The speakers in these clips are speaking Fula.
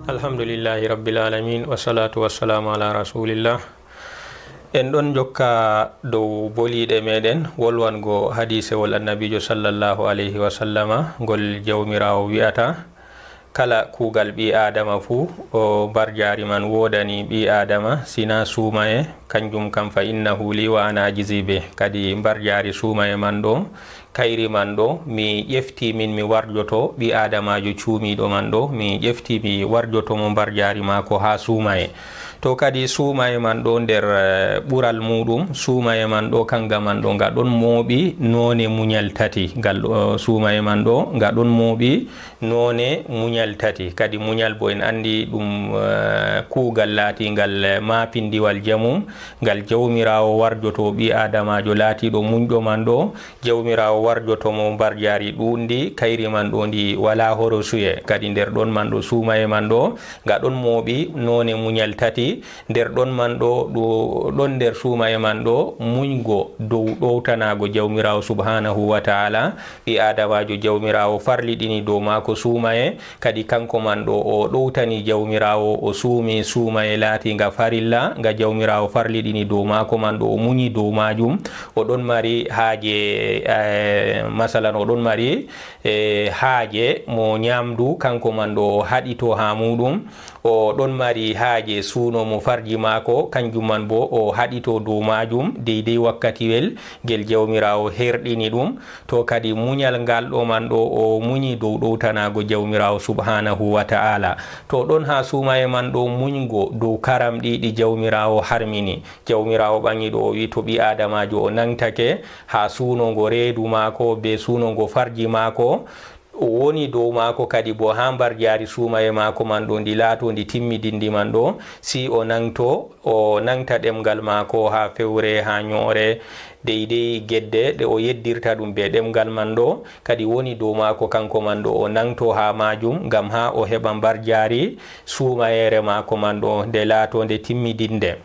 Alhamdulillahi rabbil alamin wassalatu wassalamu ala rasulillah. En ɗon jokka dow boliɗe meɗen wolwango hadisewol annabijo sallllahu alayhi wa sallama ngol jawmirawo wi'ata kala kugal ɓi adama fuu o barjari man wodani ɓi adama sina suumaye kanjum kam fa innahu li wa ana ajizi be. Kadi barjari suumaye man ɗo kayri man ɗo mi ƴefti min mi warjoto ɓi adamajo cuumiɗo man ɗo mi ƴefti mi warjoto mo barjari mako ha suumaye. To kadi suumaye man ɗo nder ɓural muɗum suumaye man ɗo kanga man ɗo nga ɗon mooɓi none muñal tati. Ngal suumaye man ɗo nga ɗon mooɓi none muñal tati. Kadi muñal bo en andi ɗum kuugal latingal mapindiwal jamum ngal jawmirawo warjoto ɓi adamajo laatiɗo muñɗo man ɗo jawmirawo warjotomo barjari ɗundi kayri man ɗo ndi wala horo suye. Kadi nder ɗon man ɗo suumaye man ɗo nga ɗon mooɓi none muñal tati. Nder ɗon man ɗo ɗon nder suumaye man ɗo muñgo dow ɗowtanago jawmirawo subhanahu wa ta'ala ɓi adamajo jawmirawo farliɗini dow mako suumaye. Kadi kanko man ɗo o ɗowtani jawmirawo o suumi suumaye latinga farilla nga jawmirawo farliɗini dow mako man ɗo o muñi dow majum. Oɗon mari haaje masalan oɗon mari haaje mo ñamdu kanko man ɗo o haɗito ha muɗum. O ɗon mari haaje suuno mo farji mako kanjum man bo o haɗito dow majum deydey wakkatiwel gel jawmirawo herɗini ɗum. To kadi muñal ngal ɗo man ɗo o muñi dow ɗowtanago jawmirawo subhanahu wa ta'ala. To ɗon ha suumaye man ɗo muñgo dow karam ɗiɗi jawmirawo harmini. Jawmirawo ɓangi ɗo o wi to ɓi adamajo o nangtake ha suunogo reedu mako be suunogo farji mako o woni dow mako kadi bo ha barjari suumaye mako man ɗo ndi laato ndi timmidindi man ɗo si o nangta ɗemgal mako ha fewre ha ñoore deydey gedde ɗe o yeddirta ɗum be ɗemgal man ɗo kadi woni dow mako kanko man ɗo o nangto ha majum ngam ha o heɓa barjari suumayere mako man ɗo nde laato nde timmidinde.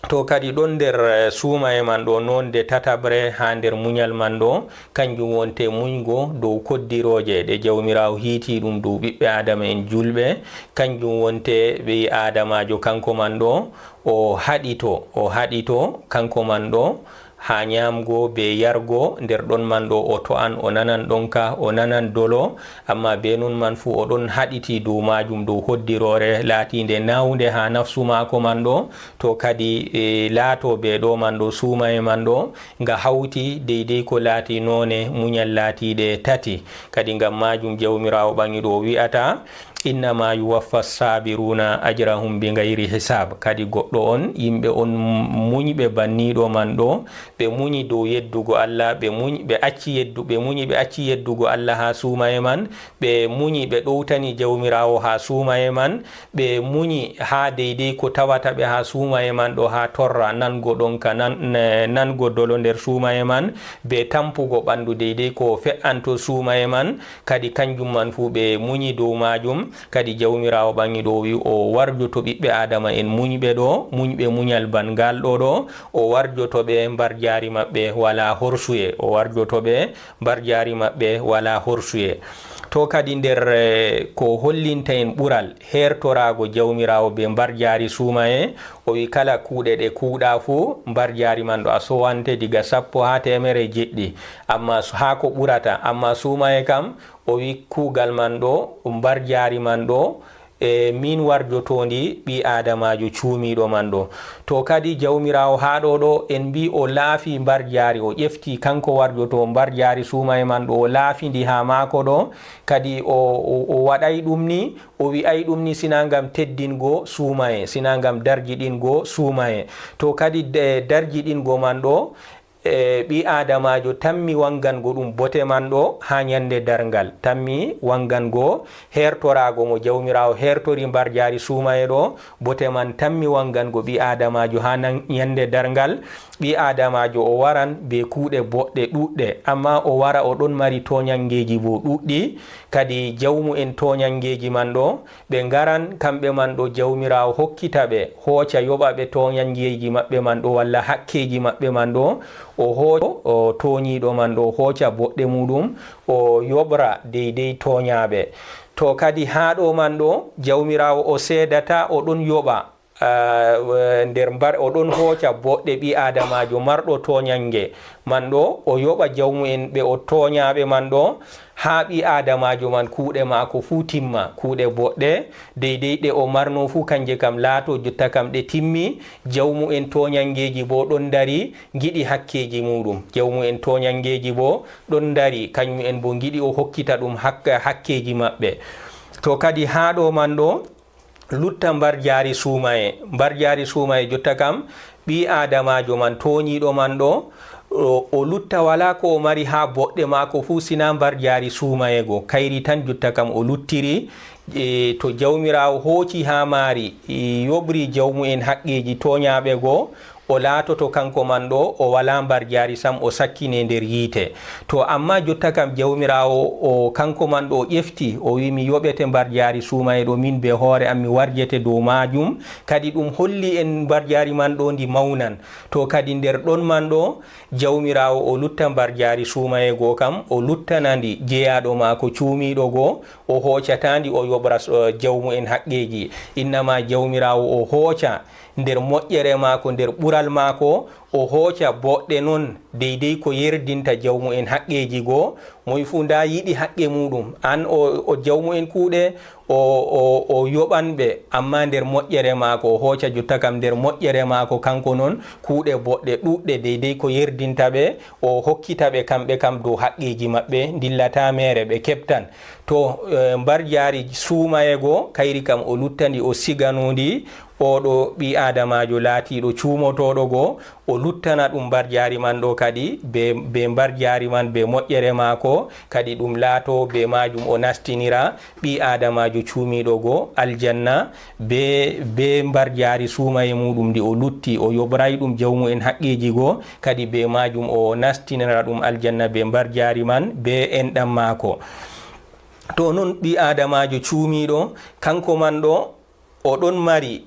To kadi ɗon nder suumaye man ɗo nonde tatabre ha nder muñal man ɗo kanjum wonte muñgo dow koddiroje ɗe jawmirawo hiiti ɗum dow ɓiɓɓe adama en julɓe. Kanjum wonte ɓi adamajo kanko man ɗo o haɗito kanko man ɗo ha ñamgo be yargo. Nder ɗon man ɗo o to'an o nanan ɗonka o nanan dolo amma be non man fu oɗon haɗiti dow majum dow hoddirore laatinde nawde ha nafsu mako man ɗo. To kadi laato be ɗo man ɗo suumaye man ɗo nga hawti deydey ko laati none muñal laatiɗe tati. Kadi ngam majum jawmirawo ɓangi ɗo wi'ata innama yuwaffa sabiruna ajrahum bi gayri hisab. Kadi goɗɗo on yimɓe on muñɓe banniɗo man ɗo ɓe muñi dow yeddugo Allah ɓe muñi ɓe acci yeddugo Allah ha suumaye man ɓe muñi ɓe ɗowtani jawmirawo ha suumaye man ɓe muñi ha deydey ko tawata ɓe ha suumaye man ɗo ha torra nango ɗonka nango dolo nder suumaye man be tampugo ɓandu deydey ko fe'anto suumaye man. Kadi kanjum man fu ɓe muñi dow majum. Kadi jawmirawo ɓangi ɗo wi o warjoto ɓiɓɓe adama en muñɓe ɗo muñɓe muñal bangal ɗo o warjotoɓe barjari maɓɓe wala horsuye wala horsuye. To kadi nder ko hollinta en ɓural hertorago jawmirawo be barjari suumaye o wi kala kuuɗe ɗe kuuɗa fu barjari man ɗo a sowante diga 100 ha 100 amma ha ko ɓurata. Amma suumaye kam o wi kuugal man ɗo barjari man ɗo min warjotondi ɓi adamajo cuumiɗo man ɗo. To kadi jawmirawo ha ɗo en mbi o laafi barjari o ƴefti kanko warjoto barjari suumaye man ɗo o laafidi ha mako ɗo. Kadi o waɗay ɗum ni o wi'ay ɗum ni sina ngam teddingo suumaye sina ngam darjiɗingo suumaye. To kadi darjiɗingo man ɗo ɓi adamajo tammi wangango ɗum bote man ɗo ha ñande darngal tammi wangango hertorago mo jawmirawo hertori barjari suumaye ɗo bote man tammi wangango ɓi adamajo ha ñande darngal. Ɓi adamajo o waran be kuuɗe boɗɗe ɗuɗɗe amma o wara o ɗon mari toñangeji bo ɗuɗɗi. Kadi jawmu en toñangeji man ɗo ɓe garan kamɓe man ɗo jawmirawo hokkita ɓe hooca yoɓa ɓe toñangeji maɓɓe man ɗo walla hakkeji maɓɓe man ɗo o hooco o toñiɗo man ɗo hooca boɗɗe muɗum o yoɓra deydey toñaɓe. to kadi ha ɗo man ɗo jawmirawo o seedata oɗon yoɓa nder oɗon hooca boɗɗe ɓi adamajo marɗo toñange man ɗo o yoɓa jawmu'en ɓe o toñaɓe man ɗo ha ɓi adamajo man kuuɗe mako fu timma, kuuɗe boɗɗe deydey ɗe o marno fu kanje kam laato jotta kam ɗe timmi. jawmu'en toñangeji bo ɗon dari giɗi hakkeji muɗum, jawmu'en toñangeji bo ɗon dari kañumen bo giɗi o hokkita ɗum hakkeji maɓɓe. to kadi ha ɗo man ɗo lutta mbar jaari suumaye jotta kam ɓi adamajo man toñiɗo man ɗo o lutta wala ko o mari ha boɗɗe mako fu sina mbar jaari suumayego kayri tan jotta kam o luttiri. to jawmirawo hooci ha maari yoɓri jawmu'en haqqeji toñaɓe go o laatoto kanko man ɗo o wala mbar jaari sam o sakkine nder yiite. to amma jotta kam jawmirawo o kanko man ɗo ƴefti o wi mi yoɓete mbar jaari suumaye ɗo min be hoore am mi warjete dow majum, kadi ɗum holli en mbar jaari man ɗo ndi mawnan. to kadi nder ɗon man ɗo jawmirawo o lutta mbar jaari suumaye go kam o luttanandi jeyaɗo mako cuumiɗo go o hoocatandi o yoɓra jawmu'en haqqeji. innama jawmirawo o hooca nder moƴƴere mako nder ɓural mako o hooca boɗɗe noon deydey ko yerdinta jawmu'en haqqeji go. moy fu nda yiɗi haqqe muɗum an o jawmu'en kuuɗe o yoɓanɓe amma nder moƴƴere mako o hooca jotta kam nder moƴƴere mako kanko noon kuuɗe boɗɗe ɗuɗɗe deydey ko yerdinta ɓe o hokkita ɓe kamɓe kam dow haqqeji maɓɓe dillata mere ɓe keɓtan. to mbar jaari suumaye go kayri kam o luttandi o siganodi oɗo ɓi adamajo laatiɗo cuumotoɗo go o luttana ɗum mbar jaari man ɗo kadi be mbar jaari man be moƴƴere maako kadi ɗum laato be majum o nastinira ɓi adamajo cuumiɗo go aljanna be mbar jaari suumaye muɗum ndi o lutti o yoɓray ɗum jawmu'en haqqeji go kadi be majum o nastinira ɗum aljanna be mbar jaari man be enɗam maako. to non ɓi adamajo cuumiɗo kanko man ɗo oɗon mari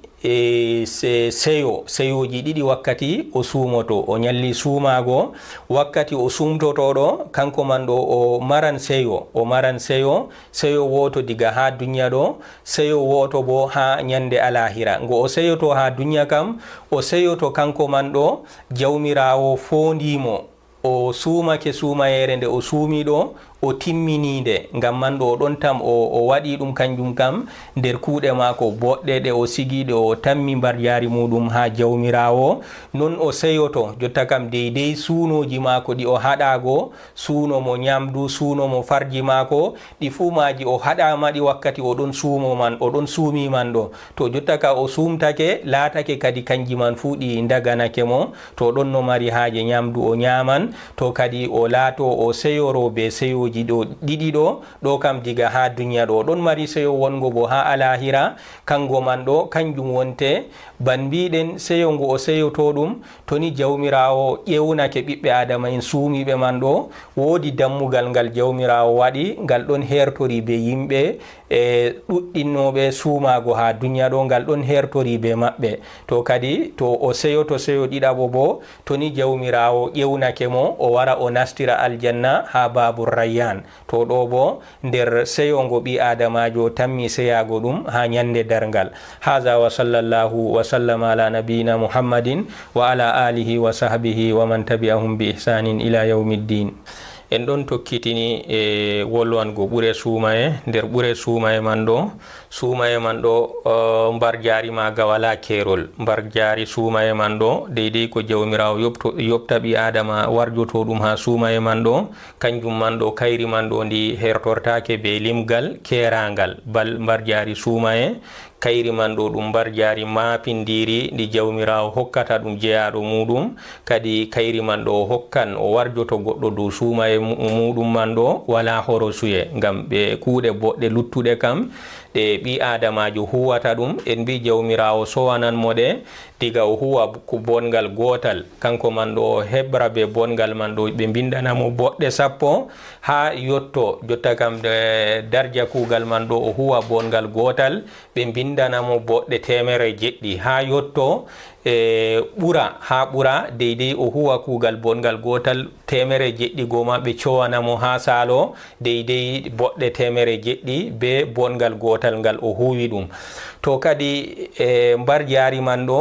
seyoji ɗiɗi wakkati o suumoto o ñalli suumago wakkati o sumtotoɗo kanko man ɗo o maran seyo woto diga ha duniya ɗo seyo woto bo ha ñande alahira. ngo o seyoto ha duniya kam o seyoto kanko man ɗo jawmirawo fondimo o suumake suumayere nde o suumi ɗo o timminide ngam man ɗo ɗon tam o waɗi ɗum kanjum kam nder kuuɗe maako boɗɗe ɗe o sigiɗe o tammi mbar jaari muɗum ha jawmirawo. non o seyoto jotta kam deydey suunoji maako ɗi o haɗago suuno mo ñamdu suuno mo farji maako ɗi fuu maji o haɗamaɗi wakkati oɗon suumi man ɗo. to jotta ka o sumtake laatake kadi kanji man fuu ɗi daganake mo to ɗon no mari haaje ñamdu o ñaman to kadi o laato o seyoro be seyo ɗo ɗiɗi ɗo kam diga ha duniya ɗo ɗon mari seyo wongo bo ha alahira kango man ɗo kanjum wonte ban mbiɗen seyo ngo o seyoto ɗum toni jawmirawo ƴewnake ɓiɓɓe adama en suumiɓe man ɗo woodi dammugal ngal jawmirawo waɗi ngal ɗon hertori be yimɓe ɗuɗɗinnoɓe suumago ha duniya ɗo ngal ɗon hertori be maɓɓe. to kadi to o seyoto seyo ɗiɗaɓo bo toni jawmirawo ƴewnake mo o wara o nastira aljanna ha babur rayyan. to ɗo bo nder seyo ngo ɓi adamajo tammi seyago ɗum ha ñande darngal. haza wa sallallahu wa sallama ala nabiyina muhammadin wa ala alihi wa sahbihi wa man tabi'ahum bi ihsanin ila yawmiddin. en ɗon tokkitini wolwango ɓure suumaye nder ɓure suumaye man ɗo mbar jaari maga wala keerol. mbar jaari suumaye man ɗo deydey ko jawmirawo yoɓta ɓi adama warjoto ɗum ha suumaye man ɗo kanjum man ɗo kayri man ɗo ndi hertortake be limgal kerangal bal mbar jaari suumaye kayri man ɗo ɗum mbar jaari mapindiri ndi jawmirawo hokkata ɗum jeyaɗo muɗum kadi kayri man ɗo hokkan o warjoto goɗɗo dow suumaye muɗum man ɗo wala horo suye ngam ɓe kuuɗe boɗɗe luttuɗe kam ɗe ɓi adamajo huwata ɗum en mbi jawmirawo sowanan mo ɗe diga o huwa ko bongal gotal kanko man ɗo o heɓra be bongal man ɗo ɓe bindanamo boɗɗe 10 ha yotto jotta kam darja kugal man ɗo o huwa bongal gotal ɓe indanamo boɗɗe temere jeɗɗi ha yotto ɓura ha ɓura deydey o huwa kugal bongal gotal temere jeɗɗi goma ɓe cowanamo ha salo deydey boɗɗe temere jeɗɗi be bongal gotal ngal o huwi ɗum. To kadi mbar jari man ɗo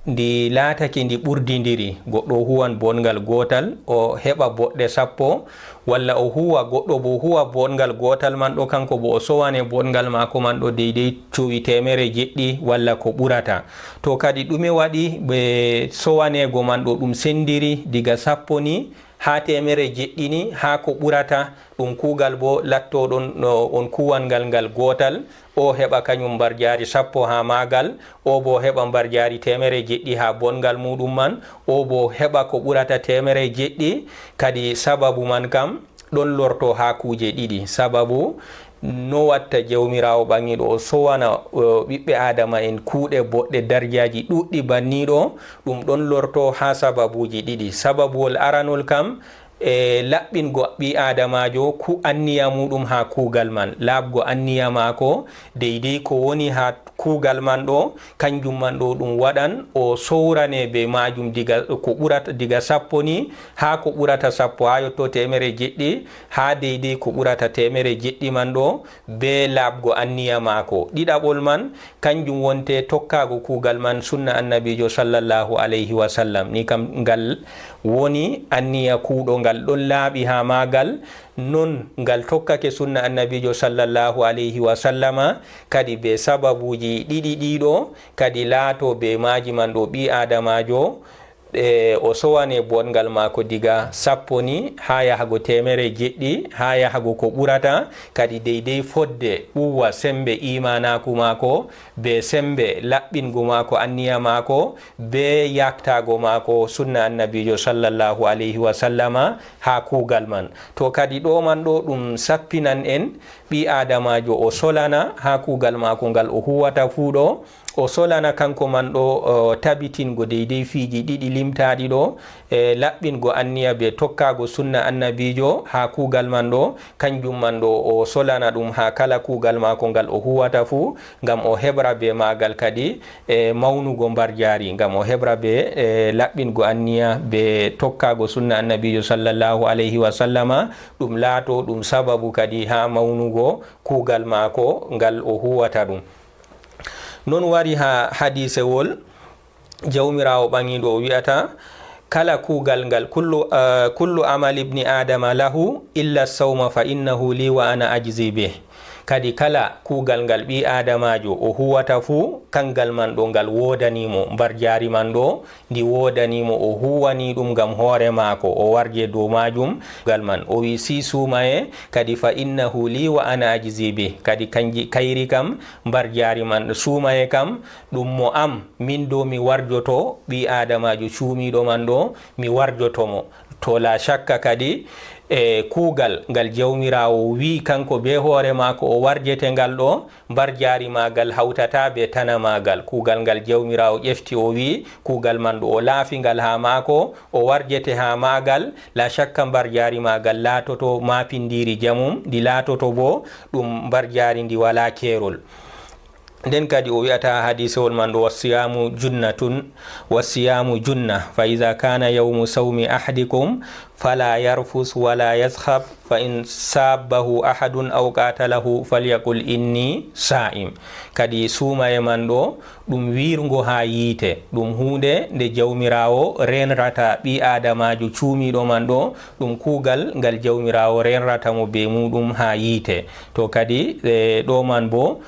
ndi laatake ndi ɓurdidiri, goɗɗo huwan bongal gotal o heɓa boɗɗe 10 walla o huwa goɗɗo bo huwa bongal gotal man ɗo kanko bo o sowane bongal mako man ɗo deydey cuuwi temere jeɗɗi walla ko ɓurata. To kadi ɗume waɗi ɓe sowanego man ɗo ɗum sendiri diga 10 ni ha temere jeɗɗi ni ha ko ɓurata ɗum kugal bo lattoɗon on kuwangal ngal gotal, o heɓa kañum mbar jari 10 ha magal, o bo heɓa mbar jari temere jeɗɗi ha bongal muɗum man, o bo heɓa ko ɓurata temere jeɗɗi. Kadi sababu man kam ɗon lorto ha kuje ɗiɗi. Sababu no watta jawmirawo ɓangiɗo o sowana ɓiɓɓe adama en kuuɗe boɗɗe darjaji ɗuɗɗi banniɗo, ɗum ɗon lorto ha sababuji ɗiɗi. Sababuwol aranol kam laɓɓingo ɓi adamajo ku anniya muɗum ha kugal man, laɓgo anniya mako deydey ko woni ha kugal man ɗo kanjum man ɗo ɗum waɗan o sowrane be majum diga ko ɓurata diga 10 ni ha ko ɓurata 10 ha yotto temere jeɗɗi ha deydey ko ɓurata temere jeɗɗi man ɗo be laɓgo anniya mako. ɗiɗaɓol man kanjum wonte tokkago kugal man sunna annabijo sallallahu alayhi wa sallam, ni kam ngal woni anniya kuuɗo ngal ɗon laaɓi ha magal, non ngal tokkake sunna annabijo sallallahu alayhi wa sallama. Kadi be sababuji ɗiɗi ɗiɗo kadi laato be maji man ɗo ɓi adamajo o sowane bongal mako diga 10 ni ha yahago temere jeɗɗi ha yahago ko ɓurata, kadi deydey fodde ɓuwa sembe imanaku mako be sembe laɓɓingu mako anniya mako be yaktago mako sunna annabijo sallallahu alayhi wa sallama ha kugal man. To kadi ɗo man ɗo ɗum sappinan en ɓi adamajo o solana ha kugal mako ngal o huwata fuɗo, o solana kanko man ɗo tabitingo deydey fiji ɗiɗi limtaɗi ɗo laɓɓingo anniya be tokkago sunna annabijo ha kugal man ɗo, kanjum man ɗo o solana ɗum ha kala kugal mako ngal o huwata fu, ngam o heɓra be magal kadi mawnugo mbar jari, ngam o heɓra be laɓɓingo anniya be tokkago sunna annabijo sallallahu alayhi wa sallama, ɗum laato ɗum sababu kadi ha mawnugo kugal mako ngal o huwata ɗum. Non wari ha hadisewol jawmirawo ɓangiɗo o wi'ata kala kugal ngal kullu amali ibni adama lahu illa sawma fa innahu li wa ana ajzi bih. Kadi kala kugal ngal ɓi adamajo o huwata fu kangal man ɗo ngal wodanimo, mbar jari man ɗo ndi wodanimo, o huwani ɗum ngam hoore mako, o warje dow majum gal man. O wi si sumaye kadi fa innahu li wa ana ajzi bih, kadi kayri kam mbar jari man sumaye kam ɗum mo am, min do mi warjoto ɓi adamajo cuumiɗo man ɗo mi warjotomo. To la shakka kadi kugal ngal jawmirawo wi kanko be hoore mako o warjete ngal ɗo, mbar jari magal hawtata be tana magal. Kugal ngal jawmirawo ƴefti o wi kugal man ɗo o laafi ngal ha mako o warjete ha magal, la shakka mbar jari magal laatoto mapindiri jamum, ndi laatoto bo ɗum mbar jari ndi wala kerol. nden kadi o wi'ata hadisewol man ɗo wasiyamu junnatun wasiyamu junna fa iza kana yawmu sawmi ahadikum fala yarfus wala yazhab fa in sabbahu ahadun aw qatalahu falyaqul inni sa'im. Kadi sumaye man ɗo ɗum wirgo ha yiite, ɗum hunde nde jawmirawo renrata ɓi adamajo cuumiɗo man ɗo, ɗum kugal ngal jawmirawo renrata mo be muɗum ha yiite. To kadi ɗo man bo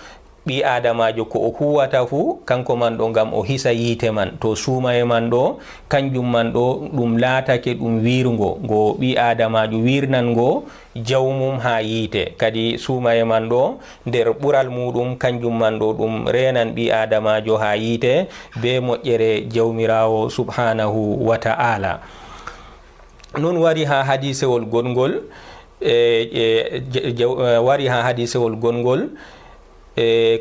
ɓi adamajo ko o huwata fu kanko man ɗo ngam o hisa yiite man. To sumaye man ɗo kanjum man ɗo ɗum laatake ɗum wirgo ngo ɓi adamajo wirnango jawmum ha yiite. Kadi sumaye man ɗo nder ɓural muɗum kanjum man ɗo ɗum renan ɓi adamajo ha yiite be moƴƴere jawmirawo subhanahu wa ta'ala. non wari ha hadisewol gongol wari ha hadisewol gongol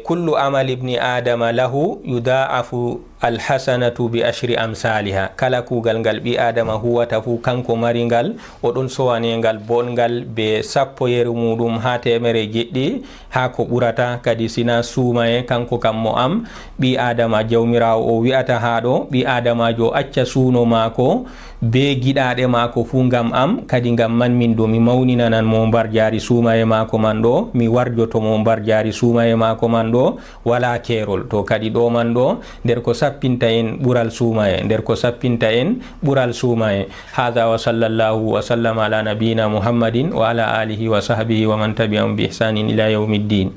kullu amali ibni adama lahu yudaafu alhasanatu bi ashri amsaliha. Kala kugal ngal ɓi adama huwata fu kanko mari ngal oɗon sowane ngal bongal be 10 muɗum ha temere jeɗɗi ha ko ɓurata. Kadi sina suumaye kanko kam mo am ɓi adama jawmirawo o wi'ata ha ɗo ɓi adamajo acca suuno mako be giɗaɗe mako fu ngam am, kadi ngam man min do mi mawninanan mo mbar jari suumaye mako man ɗo, mi warjoto mo mbar jari suumaye mako man ɗo wala kerol. To kadi ɗo man ɗo nder ko sappinta en ɓural suumaye, nder ko sappinta en ɓural suumaye. Hadha wa sallallahu wa sallam ala nabiyina muhammadin wa ala alihi wa sahbihi wa man tabi'ahum bi ihsanin ila yawmiddin.